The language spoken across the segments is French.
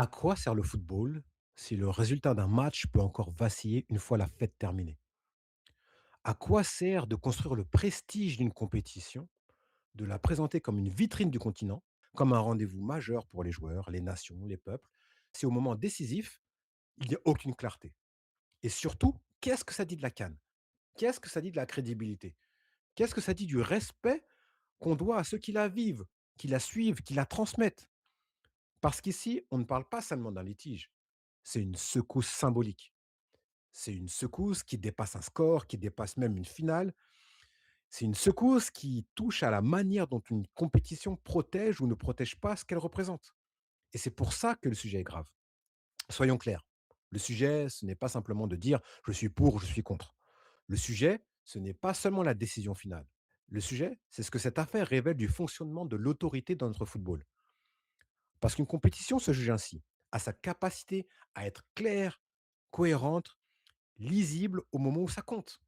À quoi sert le football si le résultat d'un match peut encore vaciller une fois la fête terminée? À quoi sert de construire le prestige d'une compétition, de la présenter comme une vitrine du continent, comme un rendez-vous majeur pour les joueurs, les nations, les peuples, si au moment décisif, il n'y a aucune clarté? Et surtout, qu'est-ce que ça dit de la CAN? Qu'est-ce que ça dit de la crédibilité? Qu'est-ce que ça dit du respect qu'on doit à ceux qui la vivent, qui la suivent, qui la transmettent? Parce qu'ici, on ne parle pas seulement d'un litige, c'est une secousse symbolique. C'est une secousse qui dépasse un score, qui dépasse même une finale. C'est une secousse qui touche à la manière dont une compétition protège ou ne protège pas ce qu'elle représente. Et c'est pour ça que le sujet est grave. Soyons clairs. Le sujet, ce n'est pas simplement de dire je suis pour, je suis contre. Le sujet, ce n'est pas seulement la décision finale. Le sujet, c'est ce que cette affaire révèle du fonctionnement de l'autorité dans notre football. Parce qu'une compétition se juge ainsi, à sa capacité à être claire, cohérente, lisible au moment où ça compte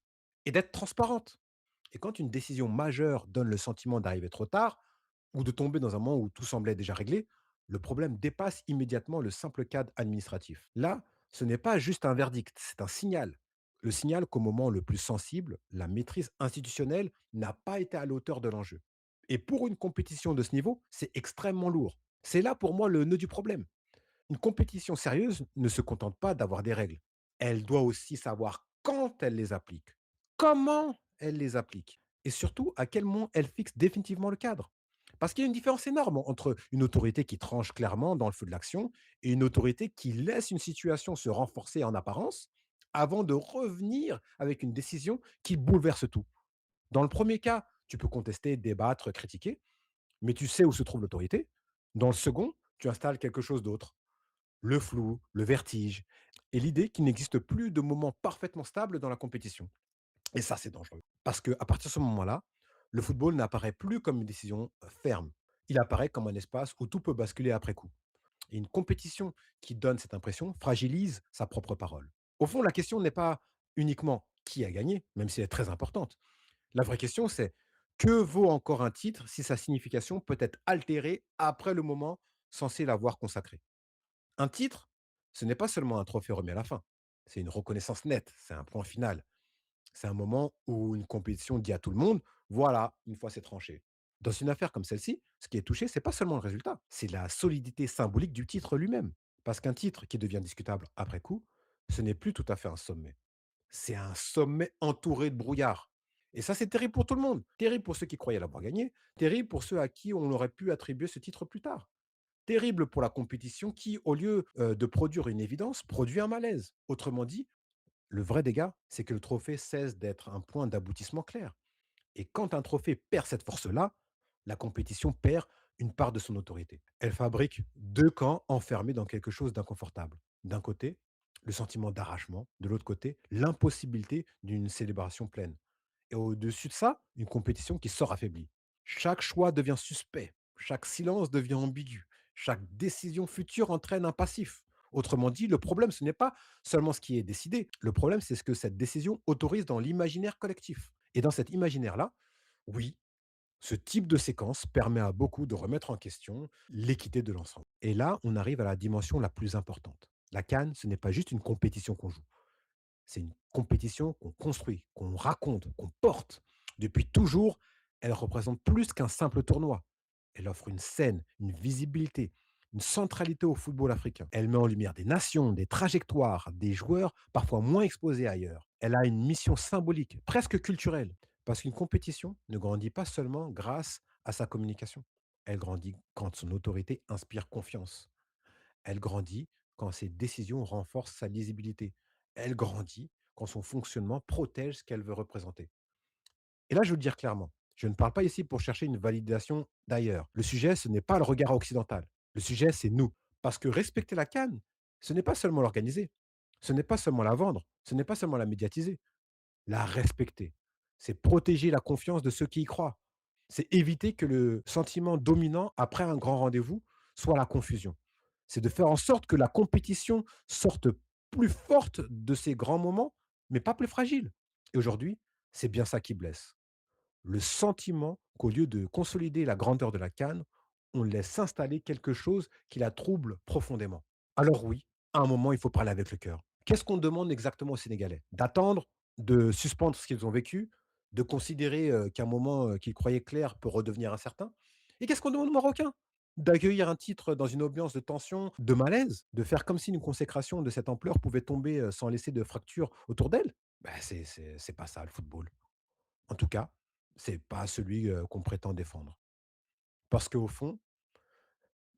et d'être transparente. Et quand une décision majeure donne le sentiment d'arriver trop tard ou de tomber dans un moment où tout semblait déjà réglé, le problème dépasse immédiatement le simple cadre administratif. Là, ce n'est pas juste un verdict, c'est un signal. Le signal qu'au moment le plus sensible, la maîtrise institutionnelle n'a pas été à la hauteur de l'enjeu. Et pour une compétition de ce niveau, c'est extrêmement lourd. C'est là pour moi le nœud du problème. Une compétition sérieuse ne se contente pas d'avoir des règles. Elle doit aussi savoir quand elle les applique, comment elle les applique et surtout à quel moment elle fixe définitivement le cadre. Parce qu'il y a une différence énorme entre une autorité qui tranche clairement dans le feu de l'action et une autorité qui laisse une situation se renforcer en apparence avant de revenir avec une décision qui bouleverse tout. Dans le premier cas, tu peux contester, débattre, critiquer, mais tu sais où se trouve l'autorité. Dans le second, tu installes quelque chose d'autre, le flou, le vertige et l'idée qu'il n'existe plus de moment parfaitement stable dans la compétition. Et ça, c'est dangereux. Parce qu'à partir de ce moment-là, le football n'apparaît plus comme une décision ferme. Il apparaît comme un espace où tout peut basculer après coup. Et une compétition qui donne cette impression fragilise sa propre parole. Au fond, la question n'est pas uniquement qui a gagné, même si elle est très importante. La vraie question, c'est que vaut encore un titre si sa signification peut être altérée après le moment censé l'avoir consacré? Un titre, ce n'est pas seulement un trophée remis à la fin. C'est une reconnaissance nette, c'est un point final. C'est un moment où une compétition dit à tout le monde, voilà, une fois c'est tranché. Dans une affaire comme celle-ci, ce qui est touché, c'est pas seulement le résultat, c'est la solidité symbolique du titre lui-même. Parce qu'un titre qui devient discutable après coup, ce n'est plus tout à fait un sommet. C'est un sommet entouré de brouillard. Et ça, c'est terrible pour tout le monde. Terrible pour ceux qui croyaient l'avoir gagné, terrible pour ceux à qui on aurait pu attribuer ce titre plus tard. Terrible pour la compétition qui, au lieu, de produire une évidence, produit un malaise. Autrement dit, le vrai dégât, c'est que le trophée cesse d'être un point d'aboutissement clair. Et quand un trophée perd cette force-là, la compétition perd une part de son autorité. Elle fabrique 2 camps enfermés dans quelque chose d'inconfortable. D'un côté, le sentiment d'arrachement, de l'autre côté, l'impossibilité d'une célébration pleine. Et au-dessus de ça, une compétition qui sort affaiblie. Chaque choix devient suspect, chaque silence devient ambigu, chaque décision future entraîne un passif. Autrement dit, le problème, ce n'est pas seulement ce qui est décidé, le problème, c'est ce que cette décision autorise dans l'imaginaire collectif. Et dans cet imaginaire-là, oui, ce type de séquence permet à beaucoup de remettre en question l'équité de l'ensemble. Et là, on arrive à la dimension la plus importante. La CAN, ce n'est pas juste une compétition qu'on joue. C'est une compétition qu'on construit, qu'on raconte, qu'on porte. Depuis toujours, elle représente plus qu'un simple tournoi. Elle offre une scène, une visibilité, une centralité au football africain. Elle met en lumière des nations, des trajectoires, des joueurs parfois moins exposés ailleurs. Elle a une mission symbolique, presque culturelle, parce qu'une compétition ne grandit pas seulement grâce à sa communication. Elle grandit quand son autorité inspire confiance. Elle grandit quand ses décisions renforcent sa lisibilité. Elle grandit quand son fonctionnement protège ce qu'elle veut représenter. Et là, je veux le dire clairement, je ne parle pas ici pour chercher une validation d'ailleurs. Le sujet, ce n'est pas le regard occidental. Le sujet, c'est nous. Parce que respecter la canne, ce n'est pas seulement l'organiser, ce n'est pas seulement la vendre, ce n'est pas seulement la médiatiser. La respecter, c'est protéger la confiance de ceux qui y croient. C'est éviter que le sentiment dominant après un grand rendez-vous soit la confusion. C'est de faire en sorte que la compétition sorte plus forte de ces grands moments, mais pas plus fragile. Et aujourd'hui, c'est bien ça qui blesse. Le sentiment qu'au lieu de consolider la grandeur de la canne, on laisse s'installer quelque chose qui la trouble profondément. Alors oui, à un moment, il faut parler avec le cœur. Qu'est-ce qu'on demande exactement aux Sénégalais? D'attendre, de suspendre ce qu'ils ont vécu, de considérer, qu'un moment, qu'ils croyaient clair peut redevenir incertain? Et qu'est-ce qu'on demande aux Marocains? D'accueillir un titre dans une ambiance de tension, de malaise, de faire comme si une consécration de cette ampleur pouvait tomber, sans laisser de fracture autour d'elle? Ben, c'est pas ça le football. En tout cas, c'est pas celui, qu'on prétend défendre. Parce qu'au fond,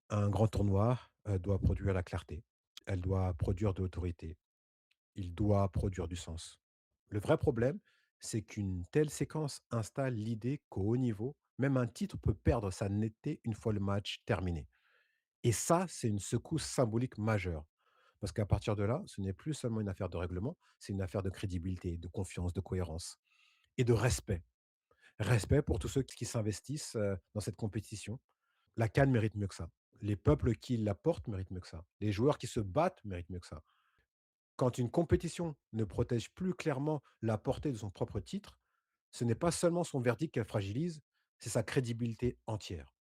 un grand tournoi, doit produire la clarté. Elle doit produire de l'autorité. Il doit produire du sens. Le vrai problème, c'est qu'une telle séquence installe l'idée qu'au haut niveau, même un titre peut perdre sa netteté une fois le match terminé. Et ça, c'est une secousse symbolique majeure. Parce qu'à partir de là, ce n'est plus seulement une affaire de règlement, c'est une affaire de crédibilité, de confiance, de cohérence et de respect. Respect pour tous ceux qui s'investissent dans cette compétition. La CAN mérite mieux que ça. Les peuples qui la portent méritent mieux que ça. Les joueurs qui se battent méritent mieux que ça. Quand une compétition ne protège plus clairement la portée de son propre titre, ce n'est pas seulement son verdict qu'elle fragilise, c'est sa crédibilité entière.